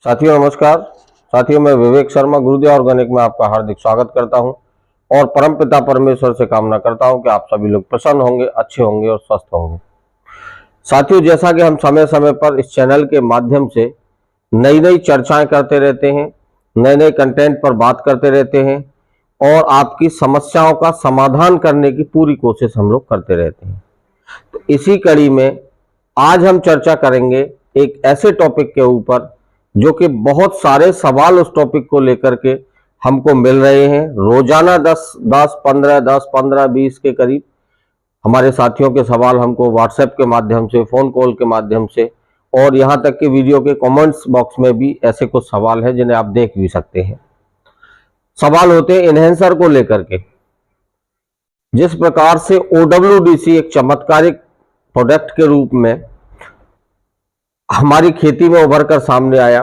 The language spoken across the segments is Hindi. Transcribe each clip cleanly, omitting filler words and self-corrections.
साथियों नमस्कार। साथियों मैं विवेक शर्मा गुरुदेव ऑर्गेनिक में आपका हार्दिक स्वागत करता हूं और परमपिता परमेश्वर से कामना करता हूं कि आप सभी लोग प्रसन्न होंगे, अच्छे होंगे और स्वस्थ होंगे। साथियों जैसा कि हम समय समय पर इस चैनल के माध्यम से नई नई चर्चाएं करते रहते हैं, नए नए कंटेंट पर बात करते रहते हैं और आपकी समस्याओं का समाधान करने की पूरी कोशिश हम लोग करते रहते हैं। तो इसी कड़ी में आज हम चर्चा करेंगे एक ऐसे टॉपिक के ऊपर जो कि बहुत सारे सवाल उस टॉपिक को लेकर के हमको मिल रहे हैं। रोजाना 10-15 20 के करीब हमारे साथियों के सवाल हमको व्हाट्सएप के माध्यम से, फोन कॉल के माध्यम से और यहां तक कि वीडियो के कमेंट्स बॉक्स में भी ऐसे कुछ सवाल हैं जिन्हें आप देख भी सकते हैं। सवाल होते हैं इनहेंसर को लेकर के। जिस प्रकार से OWDC एक चमत्कारिक प्रोडक्ट के रूप में हमारी खेती में उभर कर सामने आया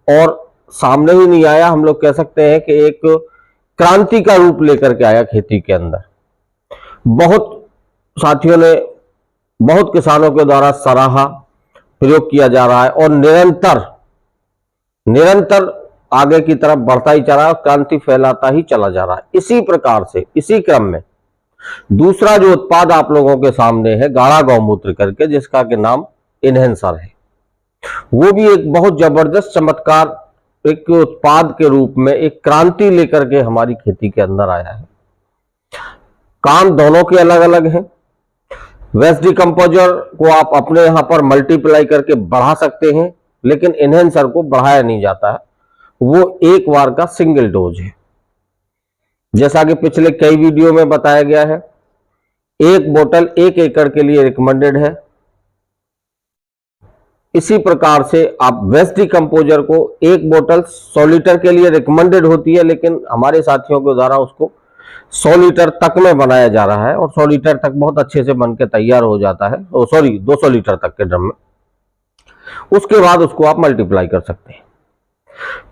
और सामने ही नहीं आया, हम लोग कह सकते हैं कि एक क्रांति का रूप लेकर के आया खेती के अंदर। बहुत साथियों ने, बहुत किसानों के द्वारा सराहा, प्रयोग किया जा रहा है और निरंतर आगे की तरफ बढ़ता ही चला, क्रांति फैलाता ही चला जा रहा है। इसी प्रकार से इसी क्रम में दूसरा जो उत्पाद आप लोगों के सामने है गाढ़ा गौमूत्र करके, जिसका के नाम इनहेंसर है, वो भी एक बहुत जबरदस्त चमत्कार एक उत्पाद के रूप में एक क्रांति लेकर के हमारी खेती के अंदर आया है। काम दोनों के अलग अलग हैं। वेस्ट डिकम्पोजर को आप अपने यहां पर मल्टीप्लाई करके बढ़ा सकते हैं, लेकिन इनहेंसर को बढ़ाया नहीं जाता है। वो एक बार का सिंगल डोज है। जैसा कि पिछले कई वीडियो में बताया गया है, एक बोतल 1 एकड़ के लिए रिकमेंडेड है। इसी प्रकार से आप वेस्ट डिकम्पोजर को एक बोतल 100 लीटर के लिए रिकमेंडेड होती है, लेकिन हमारे साथियों के द्वारा उसको 100 लीटर तक में बनाया जा रहा है और 100 लीटर तक बहुत अच्छे से बनकर तैयार हो जाता है। 200 लीटर तक के ड्रम में, उसके बाद उसको आप मल्टीप्लाई कर सकते हैं।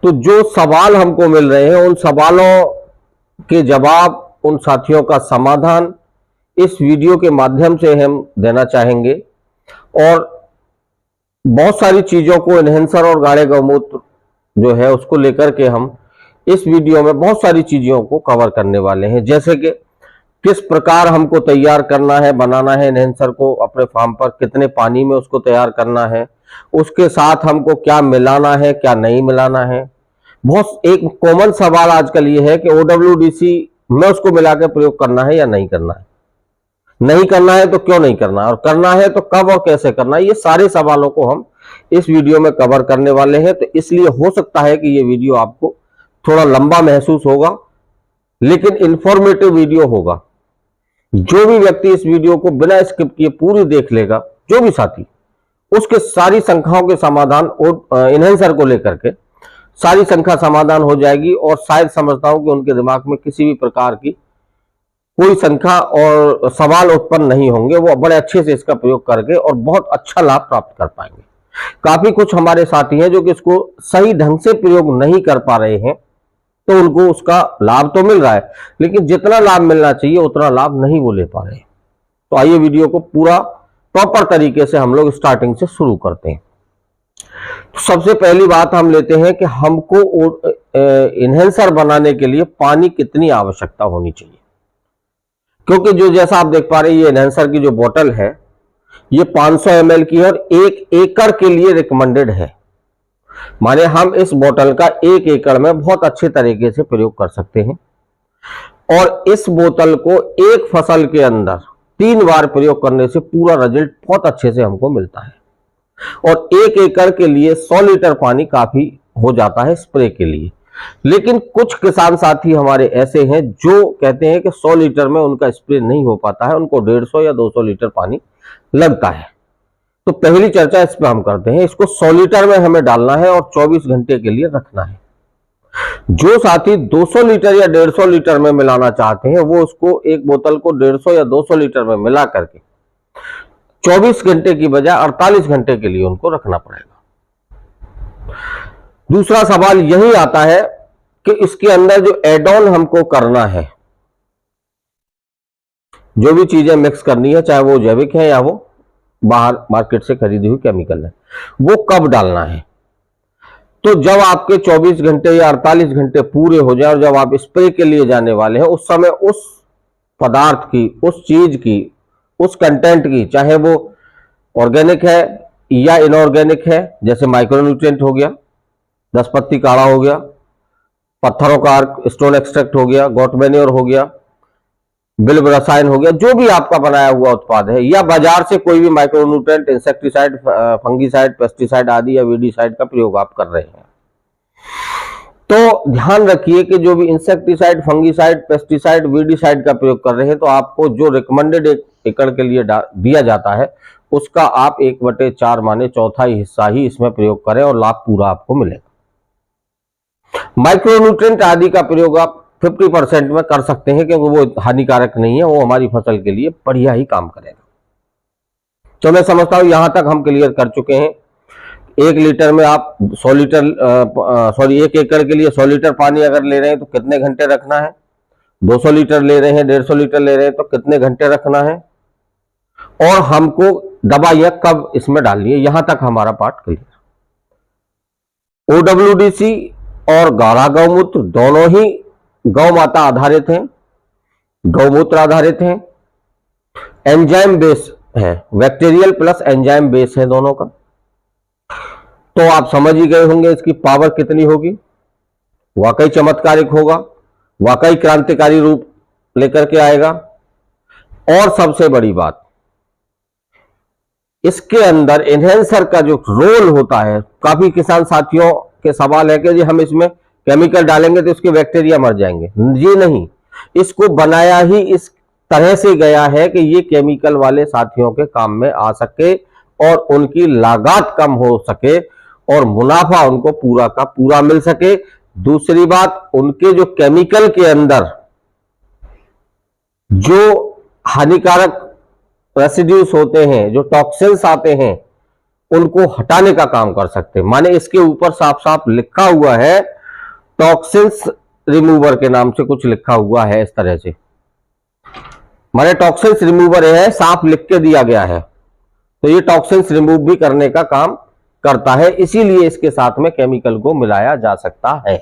तो जो सवाल हमको मिल रहे हैं, उन सवालों के जवाब, उन साथियों का समाधान इस वीडियो के माध्यम से हम देना चाहेंगे और बहुत सारी चीजों को इनहेंसर और गाढ़े गौमूत्र जो है उसको लेकर के हम इस वीडियो में बहुत सारी चीजों को कवर करने वाले हैं। जैसे कि किस प्रकार हमको तैयार करना है, बनाना है इनहेंसर को अपने फार्म पर, कितने पानी में उसको तैयार करना है, उसके साथ हमको क्या मिलाना है, क्या नहीं मिलाना है। बहुत एक कॉमन सवाल आजकल ये है कि OWDC में उसको मिला के प्रयोग करना है या नहीं करना है, नहीं करना है तो क्यों नहीं करना, और करना है तो कब और कैसे करना है। ये सारे सवालों को हम इस वीडियो में कवर करने वाले हैं। तो इसलिए हो सकता है कि ये वीडियो आपको थोड़ा लंबा महसूस होगा, लेकिन इंफॉर्मेटिव वीडियो होगा। जो भी व्यक्ति इस वीडियो को बिना स्किप किए पूरी देख लेगा, जो भी साथी, उसके सारी संख्याओं के समाधान और इनहेंसर को लेकर के सारी संख्या समाधान हो जाएगी और शायद समझता हूं कि उनके दिमाग में किसी भी प्रकार की कोई संख्या और सवाल उत्पन्न नहीं होंगे। वो बड़े अच्छे से इसका प्रयोग करके और बहुत अच्छा लाभ प्राप्त कर पाएंगे। काफी कुछ हमारे साथी हैं जो कि इसको सही ढंग से प्रयोग नहीं कर पा रहे हैं, तो उनको उसका लाभ तो मिल रहा है, लेकिन जितना लाभ मिलना चाहिए उतना लाभ नहीं वो ले पा रहे। तो आइए वीडियो को पूरा प्रॉपर तरीके से हम लोग स्टार्टिंग से शुरू करते हैं। तो सबसे पहली बात हम लेते हैं कि हमको इनहेंसर बनाने के लिए पानी कितनी आवश्यकता होनी चाहिए। क्योंकि जो जैसा आप देख पा रहे हैं, ये इनहेंसर की जो बोतल है ये 500 ml की है और 1 एकड़ के लिए रिकमेंडेड है। माने हम इस बोतल का 1 एकड़ में बहुत अच्छे तरीके से प्रयोग कर सकते हैं और इस बोतल को एक फसल के अंदर 3 बार प्रयोग करने से पूरा रिजल्ट बहुत अच्छे से हमको मिलता है। और 1 एकड़ के लिए 100 लीटर पानी काफी हो जाता है स्प्रे के लिए। लेकिन कुछ किसान साथी हमारे ऐसे हैं जो कहते हैं कि 100 लीटर में उनका स्प्रे नहीं हो पाता है, उनको 150 या 200 लीटर पानी लगता है। तो पहली चर्चा इस पे हम करते हैं। इसको 100 लीटर में हमें डालना है और 24 घंटे के लिए रखना है। जो साथी 200 लीटर या 150 लीटर में मिलाना चाहते हैं, वो उसको एक बोतल को 150 या 200 लीटर में मिला करके 24 घंटे की बजाय 48 घंटे के लिए उनको रखना पड़ेगा। दूसरा सवाल यही आता है कि इसके अंदर जो एड ऑन हमको करना है, जो भी चीजें मिक्स करनी है, चाहे वो जैविक है या वो बाहर मार्केट से खरीदी हुई केमिकल है, वो कब डालना है। तो जब आपके 24 घंटे या 48 घंटे पूरे हो जाए और जब आप स्प्रे के लिए जाने वाले हैं, उस समय उस पदार्थ की, उस चीज की, उस कंटेंट की, चाहे वो ऑर्गेनिक है या इनऑर्गेनिक है, जैसे माइक्रोन्यूट्रिएंट हो गया, 10 पत्ती काढ़ा हो गया, पत्थरों का अर्क, स्टोन एक्सट्रैक्ट हो गया, गॉट मैन्योर हो गया, बिल्व रसायन हो गया, जो भी आपका बनाया हुआ उत्पाद है, या बाजार से कोई भी माइक्रोन्यूट्रिएंट, इंसेक्टिसाइड, फंगीसाइड, पेस्टिसाइड आदि या वीडीसाइड का प्रयोग आप कर रहे हैं, तो ध्यान रखिए कि जो भी इंसेक्टिसाइड, फंगीसाइड, पेस्टिसाइड, वीडीसाइड का प्रयोग कर रहे हैं, तो आपको जो रिकमेंडेड एकड़ के लिए दिया जाता है, उसका आप 1/4 माने चौथाई हिस्सा ही इसमें प्रयोग करें और लाभ पूरा आपको मिलेगा। माइक्रोन्यूट्रिएंट आदि का प्रयोग आप 50% में कर सकते हैं, क्योंकि वो हानिकारक नहीं है, वो हमारी फसल के लिए बढ़िया ही काम करेगा। तो मैं समझता हूं यहां तक हम क्लियर कर चुके हैं। 1 लीटर में आप 100 लीटर 1 एकड़ के लिए 100 लीटर पानी अगर ले रहे हैं तो कितने घंटे रखना है, 200 लीटर ले रहे हैं, 150 लीटर ले रहे हैं तो कितने घंटे रखना है, और हमको दवाइयां कब इसमें डालनी है, यहां तक हमारा पार्ट क्लियर। OWDC और गाढ़ा गौमूत्र दोनों ही गौ माता आधारित हैं, गौमूत्र आधारित हैं, एंजाइम बेस है, बैक्टीरियल प्लस एंजाइम बेस है दोनों का। तो आप समझ ही गए होंगे इसकी पावर कितनी होगी, वाकई चमत्कारिक होगा, वाकई क्रांतिकारी रूप लेकर के आएगा। और सबसे बड़ी बात, इसके अंदर एनहेंसर का जो रोल होता है, काफी किसान साथियों के सवाल है कि जी हम इसमें केमिकल डालेंगे तो इसके बैक्टीरिया मर जाएंगे। जी नहीं, इसको बनाया ही इस तरह से गया है कि ये केमिकल वाले साथियों के काम में आ सके और उनकी लागत कम हो सके और मुनाफा उनको पूरा का पूरा मिल सके। दूसरी बात, उनके जो केमिकल के अंदर जो हानिकारक रेसिड्यूज होते हैं, जो टॉक्सिन्स आते हैं, उनको हटाने का काम कर सकते हैं। माने इसके ऊपर साफ साफ लिखा हुआ है, टॉक्सिन्स रिमूवर के नाम से कुछ लिखा हुआ है इस तरह से, माने टॉक्सिन्स रिमूवर है, साफ लिख के दिया गया है, तो ये टॉक्सिन्स रिमूव भी करने का काम करता है, इसीलिए इसके साथ में केमिकल को मिलाया जा सकता है।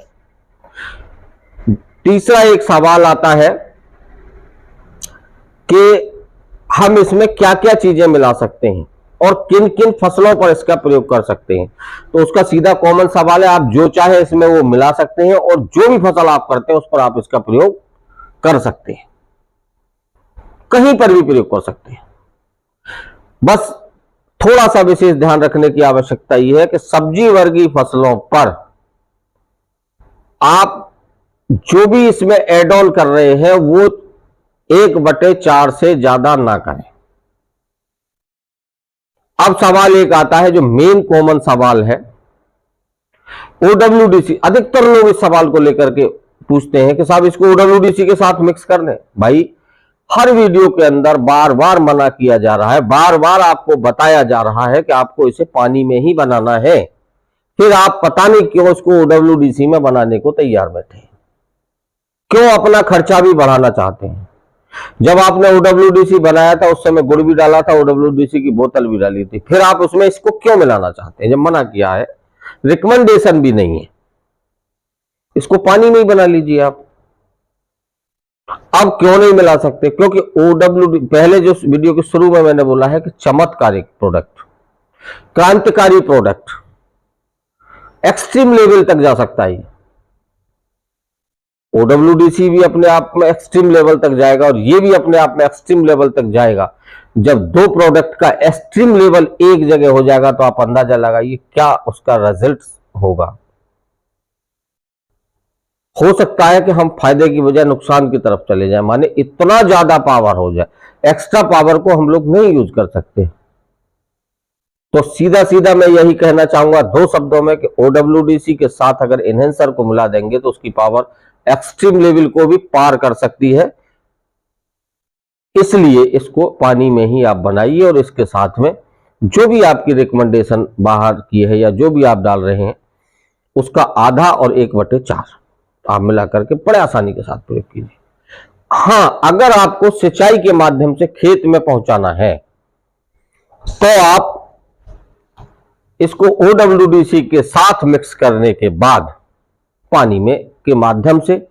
तीसरा एक सवाल आता है कि हम इसमें क्या क्या चीजें मिला सकते हैं और किन किन फसलों पर इसका प्रयोग कर सकते हैं। तो उसका सीधा कॉमन सवाल है, आप जो चाहे इसमें वो मिला सकते हैं और जो भी फसल आप करते हैं उस पर आप इसका प्रयोग कर सकते हैं, कहीं पर भी प्रयोग कर सकते हैं। बस थोड़ा सा विशेष ध्यान रखने की आवश्यकता यह है कि सब्जी वर्गीय फसलों पर आप जो भी इसमें एड ऑन कर रहे हैं वो 1/4 से ज्यादा ना करें। अब सवाल एक आता है जो मेन कॉमन सवाल है, OWDC। अधिकतर लोग इस सवाल को लेकर के पूछते हैं कि साहब इसको OWDC के साथ मिक्स कर दें। भाई, हर वीडियो के अंदर बार बार मना किया जा रहा है, बार बार आपको बताया जा रहा है कि आपको इसे पानी में ही बनाना है, फिर आप पता नहीं क्यों इसको OWDC में बनाने को तैयार बैठे, क्यों अपना खर्चा भी बढ़ाना चाहते हैं। जब आपने OWDC बनाया था उस समय गुड़ भी डाला था, OWDC की बोतल भी डाली थी, फिर आप उसमें इसको क्यों मिलाना चाहते हैं जब मना किया है, रिकमेंडेशन भी नहीं है, इसको पानी में ही बना लीजिए आप। अब क्यों नहीं मिला सकते, क्योंकि OWDC पहले जो वीडियो के शुरू में मैंने बोला है कि चमत्कारिक प्रोडक्ट, क्रांतिकारी प्रोडक्ट, एक्सट्रीम लेवल तक जा सकता है। OWDC भी अपने आप में एक्सट्रीम लेवल तक जाएगा और ये भी अपने आप में एक्सट्रीम लेवल तक जाएगा। जब दो प्रोडक्ट का एक्सट्रीम लेवल एक जगह हो जाएगा तो आप अंदाजा लगाइए क्या उसका रिजल्ट होगा। हो सकता है कि हम फायदे की बजाय नुकसान की तरफ चले जाएं, माने इतना ज्यादा पावर हो जाए, एक्स्ट्रा पावर को हम लोग नहीं यूज कर सकते। तो सीधा सीधा मैं यही कहना चाहूंगा 2 शब्दों में कि OWDC के साथ अगर एनहेंसर को मिला देंगे तो उसकी पावर एक्सट्रीम लेवल को भी पार कर सकती है। इसलिए इसको पानी में ही आप बनाइए और इसके साथ में जो भी आपकी रिकमेंडेशन बाहर की है या जो भी आप डाल रहे हैं उसका आधा और 1/4 आप मिला करके बड़े आसानी के साथ प्रयोग कीजिए। हां, अगर आपको सिंचाई के माध्यम से खेत में पहुंचाना है तो आप इसको OWDC के साथ मिक्स करने के बाद पानी में के माध्यम से,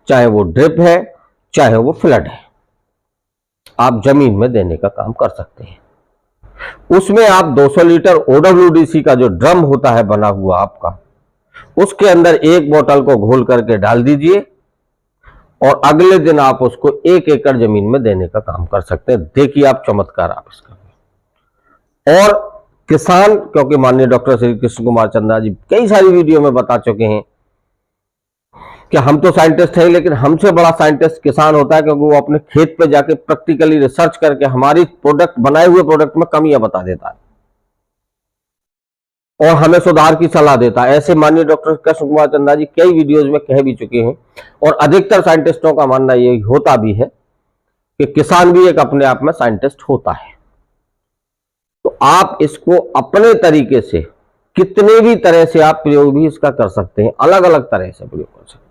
चाहे वो ड्रिप है चाहे वो फ्लड है, आप जमीन में देने का काम कर सकते हैं। उसमें आप 200 लीटर OWDC का जो ड्रम होता है बना हुआ आपका, उसके अंदर एक बोतल को घोल करके डाल दीजिए और अगले दिन आप उसको 1 एकड़ जमीन में देने का काम कर सकते हैं। देखिए आप चमत्कार आप इसका। और किसान, क्योंकि माननीय डॉक्टर श्री कृष्ण कुमार चंद्रा जी कई सारी वीडियो में बता चुके हैं कि हम तो साइंटिस्ट हैं, लेकिन हमसे बड़ा साइंटिस्ट किसान होता है, क्योंकि वो अपने खेत पे जाके प्रैक्टिकली रिसर्च करके हमारी प्रोडक्ट, बनाए हुए प्रोडक्ट में कमियां बता देता है और हमें सुधार की सलाह देता है। ऐसे माननीय डॉक्टर कृष्ण कुमार चंद्रा जी कई वीडियोज में कह भी चुके हैं और अधिकतर साइंटिस्टों का मानना यही होता भी है कि किसान भी एक अपने आप में साइंटिस्ट होता है। तो आप इसको अपने तरीके से कितने भी तरह से आप प्रयोग भी इसका कर सकते हैं, अलग अलग तरह से प्रयोग कर सकते हैं।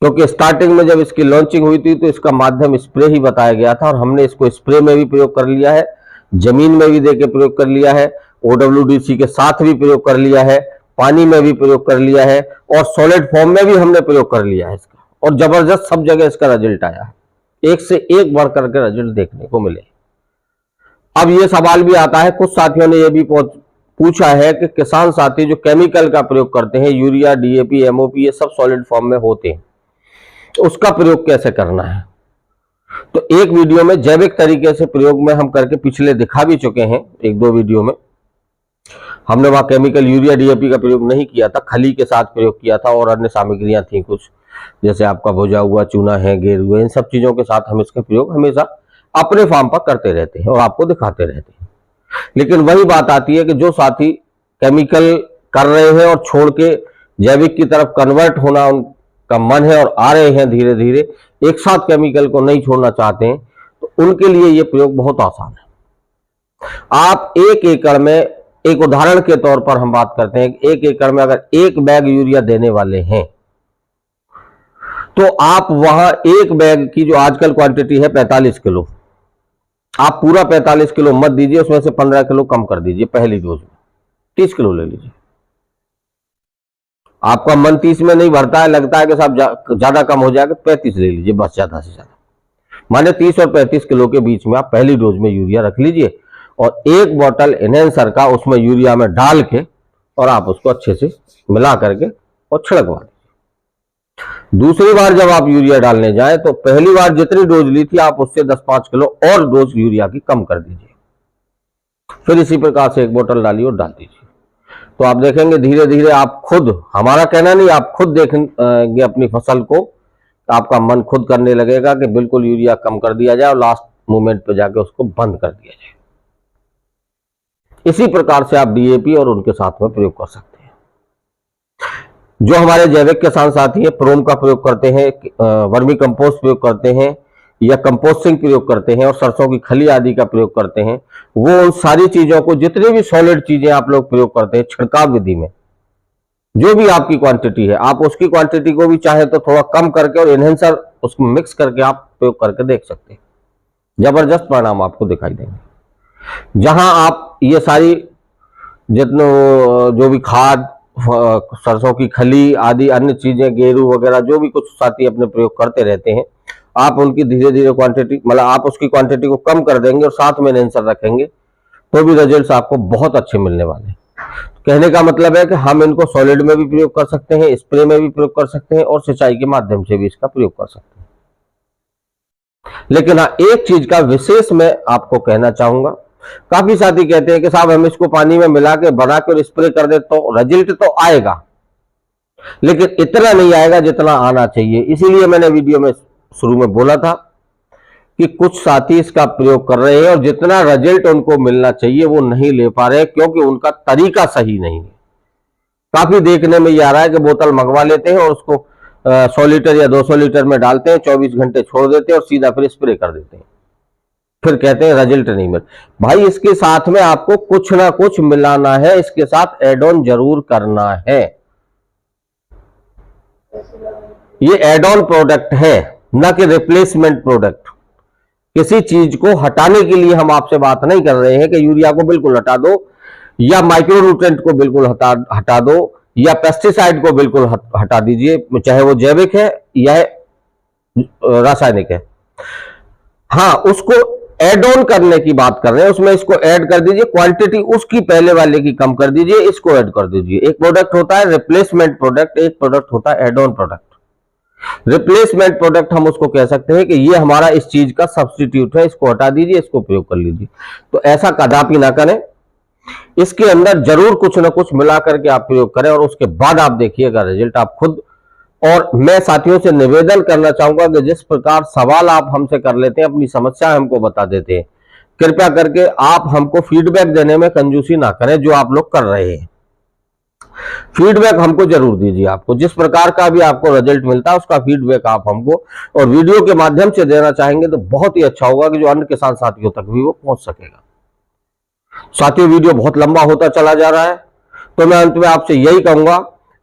क्योंकि स्टार्टिंग में जब इसकी लॉन्चिंग हुई थी तो इसका माध्यम स्प्रे ही बताया गया था और हमने इसको स्प्रे में भी प्रयोग कर लिया है, जमीन में भी देके प्रयोग कर लिया है, OWDC के साथ भी प्रयोग कर लिया है, पानी में भी प्रयोग कर लिया है और सॉलिड फॉर्म में भी हमने प्रयोग कर लिया है इसका, और जबरदस्त सब जगह इसका रिजल्ट आया है। एक से एक बढ़ करके रिजल्ट देखने को मिले। अब ये सवाल भी आता है, कुछ साथियों ने यह भी पूछा है कि किसान साथी जो केमिकल का प्रयोग करते हैं, यूरिया, DAP, MOP, ये सब सॉलिड फॉर्म में होते हैं, तो उसका प्रयोग कैसे करना है। तो एक वीडियो में जैविक तरीके से प्रयोग में हम करके पिछले दिखा भी चुके हैं, 1-2 वीडियो में हमने वहां केमिकल यूरिया, DAP का प्रयोग नहीं किया था, खली के साथ प्रयोग किया था और अन्य सामग्रियां थी कुछ, जैसे आपका भुजा हुआ चूना है, गेरुआ, इन सब चीजों के साथ हम इसका प्रयोग हमेशा अपने फार्म पर करते रहते हैं और आपको दिखाते रहते हैं। लेकिन वही बात आती है कि जो साथी केमिकल कर रहे हैं और छोड़ के जैविक की तरफ कन्वर्ट होना उनका मन है और आ रहे हैं धीरे धीरे, एक साथ केमिकल को नहीं छोड़ना चाहते हैं, तो उनके लिए यह प्रयोग बहुत आसान है। आप 1 एकड़ में, एक उदाहरण के तौर पर हम बात करते हैं, 1 एकड़ में अगर 1 बैग यूरिया देने वाले हैं तो आप वहां 1 बैग की जो आजकल क्वांटिटी है 45 किलो, आप पूरा 45 किलो मत दीजिए, उसमें से 15 किलो कम कर दीजिए पहली डोज में, 30 किलो ले लीजिए। आपका मन 30 में नहीं भरता है, लगता है कि साहब ज्यादा कम हो जाएगा, 35 ले लीजिए बस, ज्यादा से ज्यादा। माने 30 और 35 किलो के बीच में आप पहली डोज में यूरिया रख लीजिए और 1 बोतल एनहेंसर का उसमें यूरिया में डाल के और आप उसको अच्छे से मिला करके और छिड़कवा दीजिए। दूसरी बार जब आप यूरिया डालने जाए तो पहली बार जितनी डोज ली थी आप उससे 10-5 किलो और डोज यूरिया की कम कर दीजिए, फिर इसी प्रकार से 1 बोतल डालिए और डाल दीजिए। तो आप देखेंगे धीरे धीरे आप खुद, हमारा कहना नहीं, आप खुद देखेंगे अपनी फसल को, आपका मन खुद करने लगेगा कि बिल्कुल यूरिया कम कर दिया जाए और लास्ट मोमेंट पे जाके उसको बंद कर दिया जाए। इसी प्रकार से आप DAP और उनके साथ में प्रयोग कर सकते हैं। जो हमारे जैविक किसान साथी हैं, प्रोम का प्रयोग करते हैं, वर्मी कंपोस्ट प्रयोग करते हैं या कंपोस्टिंग प्रयोग करते हैं और सरसों की खली आदि का प्रयोग करते हैं, वो उन सारी चीजों को, जितनी भी सॉलिड चीजें आप लोग प्रयोग करते हैं छिड़काव विधि में, जो भी आपकी क्वांटिटी है, आप उसकी क्वांटिटी को भी चाहे तो थोड़ा कम करके और एनहेंसर उसको मिक्स करके आप प्रयोग करके देख सकते हैं, जबरदस्त परिणाम आपको दिखाई देंगे। जहां आप ये सारी जितने जो भी खाद, सरसों की खली आदि अन्य चीजें, गेरू वगैरह जो भी कुछ साथी अपने प्रयोग करते रहते हैं, आप उनकी धीरे धीरे क्वांटिटी, मतलब आप उसकी क्वांटिटी को कम कर देंगे और साथ में एनहेंसर रखेंगे तो भी रिजल्ट्स आपको बहुत अच्छे मिलने वाले हैं। कहने का मतलब है कि हम इनको सॉलिड में भी प्रयोग कर सकते हैं, स्प्रे में भी प्रयोग कर सकते हैं और सिंचाई के माध्यम से भी इसका प्रयोग कर सकते हैं। लेकिन हाँ, एक चीज का विशेष मैं आपको कहना चाहूंगा, काफी साथी कहते हैं कि साहब हम इसको पानी में मिला के बना के और स्प्रे कर दे तो रिजल्ट तो आएगा, लेकिन इतना नहीं आएगा जितना आना चाहिए। इसीलिए मैंने वीडियो में शुरू में बोला था कि कुछ साथी इसका प्रयोग कर रहे हैं और जितना रिजल्ट उनको मिलना चाहिए वो नहीं ले पा रहे, क्योंकि उनका तरीका सही नहीं है। काफी देखने में ये आ रहा है कि बोतल मंगवा लेते हैं और उसको 100 लीटर या 200 लीटर में डालते हैं, 24 घंटे छोड़ देते हैं और सीधा फिर स्प्रे कर देते हैं, फिर कहते हैं रिजल्ट नहीं मिल। भाई इसके साथ में आपको कुछ ना कुछ मिलाना है, इसके साथ एड ऑन जरूर करना है। ये एड ऑन प्रोडक्ट है, ना कि रिप्लेसमेंट प्रोडक्ट। किसी चीज को हटाने के लिए हम आपसे बात नहीं कर रहे हैं कि यूरिया को बिल्कुल हटा दो या माइक्रो न्यूट्रेंट को बिल्कुल हटा दो, या पेस्टिसाइड को बिल्कुल हटा दीजिए, चाहे वो जैविक है या रासायनिक है। हाँ, उसको एड ऑन करने की बात कर रहे हैं, उसमें इसको ऐड कर दीजिए, क्वांटिटी उसकी पहले वाले की कम कर दीजिए, इसको ऐड कर दीजिए। एक प्रोडक्ट होता है रिप्लेसमेंट प्रोडक्ट, एक प्रोडक्ट होता है add on product. Replacement product हम उसको कह सकते हैं कि ये हमारा इस चीज का सब्स्टिट्यूट है, इसको हटा दीजिए, इसको प्रयोग कर लीजिए। तो ऐसा कदापि ना करें, इसके अंदर जरूर कुछ ना कुछ मिला करके आप प्रयोग करें और उसके बाद आप देखिएगा रिजल्ट आप खुद। और मैं साथियों से निवेदन करना चाहूंगा कि जिस प्रकार सवाल आप हमसे कर लेते हैं, अपनी समस्या हमको बता देते हैं, कृपया करके आप हमको फीडबैक देने में कंजूसी ना करें, जो आप लोग कर रहे हैं। फीडबैक हमको जरूर दीजिए। आपको जिस प्रकार का भी आपको रिजल्ट मिलता है उसका फीडबैक आप हमको और वीडियो के माध्यम से देना चाहेंगे तो बहुत ही अच्छा होगा कि जो अन्य किसान साथियों तक भी वो पहुंच सकेगा। साथियों, वीडियो बहुत लंबा होता चला जा रहा है, तो मैं अंत में आपसे यही कहूंगा,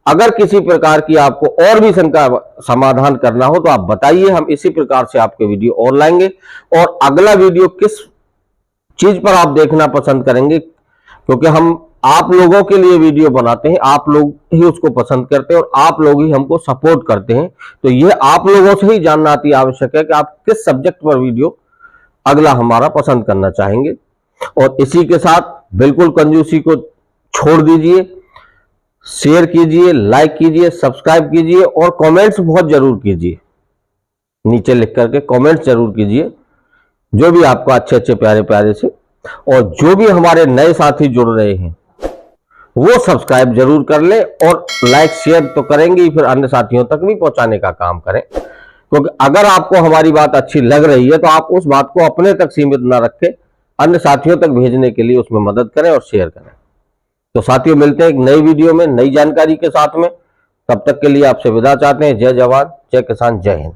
अगर किसी प्रकार की आपको और भी शंका समाधान करना हो तो आप बताइए, हम इसी प्रकार से आपके वीडियो और लाएंगे। और अगला वीडियो किस चीज पर आप देखना पसंद करेंगे, क्योंकि हम आप लोगों के लिए वीडियो बनाते हैं, आप लोग ही उसको पसंद करते हैं और आप लोग ही हमको सपोर्ट करते हैं। तो यह आप लोगों से ही जानना अति आवश्यक है कि आप किस सब्जेक्ट पर वीडियो अगला हमारा पसंद करना चाहेंगे। और इसी के साथ बिल्कुल कंजूसी को छोड़ दीजिए, शेयर कीजिए, लाइक कीजिए, सब्सक्राइब कीजिए और कमेंट्स बहुत जरूर कीजिए। नीचे लिख करके कमेंट्स जरूर कीजिए, जो भी आपको अच्छे अच्छे प्यारे प्यारे से। और जो भी हमारे नए साथी जुड़ रहे हैं वो सब्सक्राइब जरूर कर ले और लाइक शेयर तो करेंगे ही, फिर अन्य साथियों तक भी पहुंचाने का काम करें। क्योंकि अगर आपको हमारी बात अच्छी लग रही है तो आप उस बात को अपने तक सीमित ना रखें, अन्य साथियों तक भेजने के लिए उसमें मदद करें और शेयर करें। तो साथियों, मिलते हैं एक नई वीडियो में नई जानकारी के साथ में। तब तक के लिए आपसे विदा चाहते हैं। जय जवान, जय किसान, जय हिंद।